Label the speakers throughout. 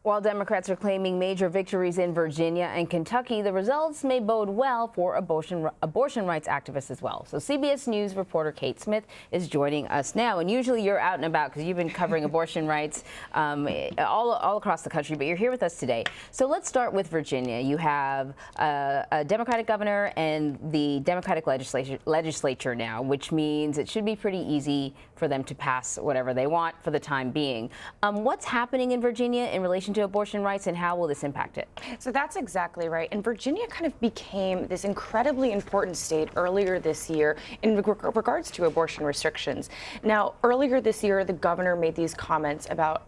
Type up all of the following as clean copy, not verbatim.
Speaker 1: While Democrats are claiming major victories in Virginia and Kentucky, the results may bode well for abortion rights activists as well. So CBS News reporter Kate Smith is joining us now. And usually you're out and about because you've been covering abortion rights all across the country, but you're here with us today. So let's start with Virginia. You have a Democratic governor and the Democratic legislature now, which means it should be pretty easy for them to pass whatever they want for the time being. What's happening in Virginia in relation to abortion rights, and how will this impact it?
Speaker 2: So that's exactly right. And Virginia kind of became this incredibly important state earlier this year in regards to abortion restrictions. Now, earlier this year, the governor made these comments about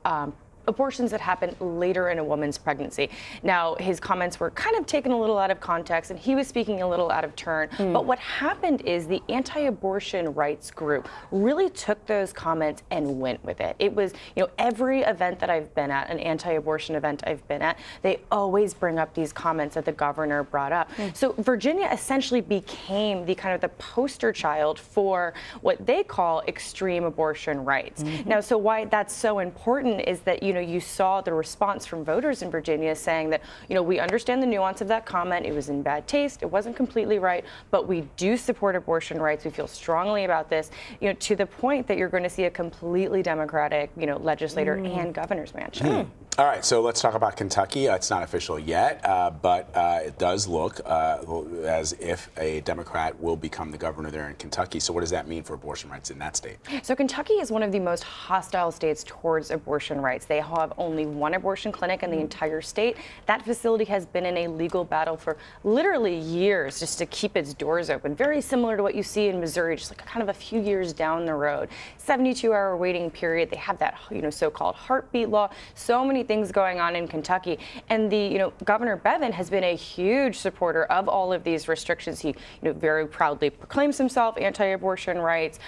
Speaker 2: abortions that happen later in a woman's pregnancy. Now, his comments were kind of taken a little out of context, and he was speaking a little out of turn. But what happened is the anti-abortion rights group really took those comments and went with it. It was, every event that I've been at, an anti-abortion event I've been at, they always bring up these comments that the governor brought up. So Virginia essentially became the kind of the poster child for what they call extreme abortion rights. Now, so why that's so important is that, you saw the response from voters in Virginia saying that, we understand the nuance of that comment. It was in bad taste. It wasn't completely right, but we do support abortion rights. We feel strongly about this, to the point that you're going to see a completely Democratic, legislator and governor's mansion.
Speaker 3: All right, so let's talk about Kentucky. It's not official yet, but it does look as if a Democrat will become the governor there in Kentucky. So what does that mean for abortion rights in that state?
Speaker 2: So Kentucky is one of the most hostile states towards abortion rights. They have only one abortion clinic in the entire state. That facility has been in a legal battle for literally years just to keep its doors open. Very similar to what you see in Missouri, just like kind of a few years down the road. 72-hour waiting period. They have that, so-called heartbeat law. So many things going on in Kentucky, and the Governor Bevin has been a huge supporter of all of these restrictions. He very proudly proclaims himself anti-abortion rights.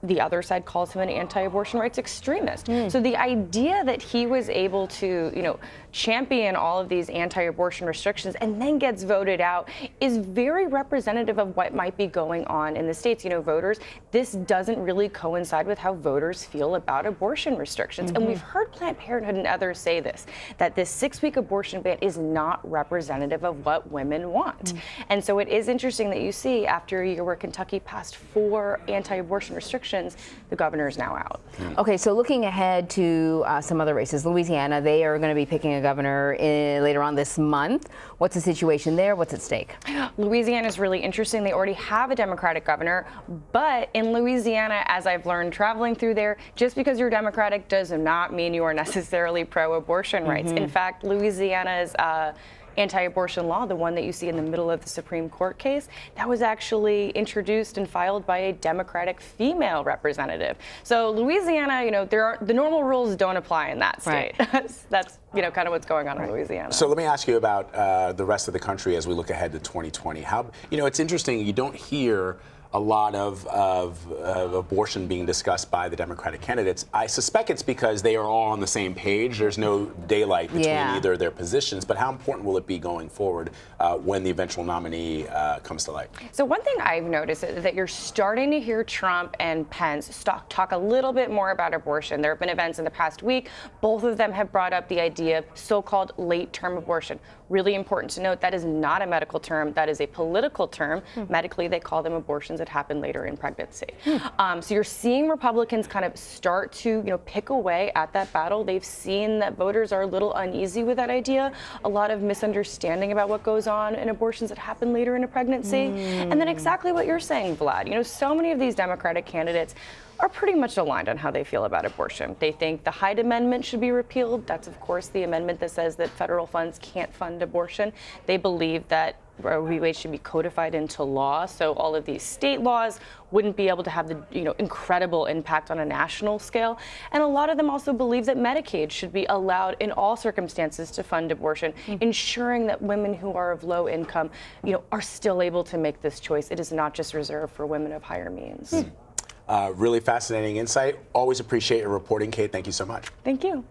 Speaker 2: The other side calls him an anti-abortion rights extremist. So the idea that he was able to, champion all of these anti-abortion restrictions and then gets voted out is very representative of what might be going on in the states. Voters, this doesn't really coincide with how voters feel about abortion restrictions. And we've heard Planned Parenthood and others say this, that this 6-week abortion ban is not representative of what women want. And so it is interesting that you see after a year where Kentucky passed 4 anti-abortion restrictions, the governor is now out.
Speaker 1: Okay, so looking ahead to some other races, Louisiana, they are going to be picking a governor later on this month. What's the situation there? What's at stake?
Speaker 2: Louisiana is really interesting. They already have a Democratic governor, but in Louisiana, as I've learned traveling through there, just because you're Democratic does not mean you are necessarily pro-abortion rights. In fact, Louisiana's anti-abortion law, the one that you see in the middle of the Supreme Court case, that was actually introduced and filed by a Democratic female representative. So Louisiana, the normal rules don't apply in that state. Right. That's kind of what's going on in Louisiana.
Speaker 3: So let me ask you about the rest of the country as we look ahead to 2020. How, it's interesting, you don't hear a lot of abortion being discussed by the Democratic candidates. I suspect it's because they are all on the same page. There's no daylight between either of their positions. But how important will it be going forward when the eventual nominee comes to light?
Speaker 2: So one thing I've noticed is that you're starting to hear Trump and Pence talk a little bit more about abortion. There have been events in the past week. Both of them have brought up the idea of so-called late-term abortion. Really important to note that is not a medical term. That is a political term. Medically, they call them abortions that happen later in pregnancy. So you're seeing Republicans kind of start to, pick away at that battle. They've seen that voters are a little uneasy with that idea. A lot of misunderstanding about what goes on in abortions that happen later in a pregnancy. And then exactly what you're saying, Vlad. So many of these Democratic candidates are pretty much aligned on how they feel about abortion. They think the Hyde Amendment should be repealed. That's, of course, the amendment that says that federal funds can't fund abortion. They believe that Roe v. Wade should be codified into law, so all of these state laws wouldn't be able to have the incredible impact on a national scale. And a lot of them also believe that Medicaid should be allowed in all circumstances to fund abortion, ensuring that women who are of low income, are still able to make this choice. It is not just reserved for women of higher means.
Speaker 3: Really fascinating insight. Always appreciate your reporting, Kate. Thank you so much.
Speaker 2: Thank you.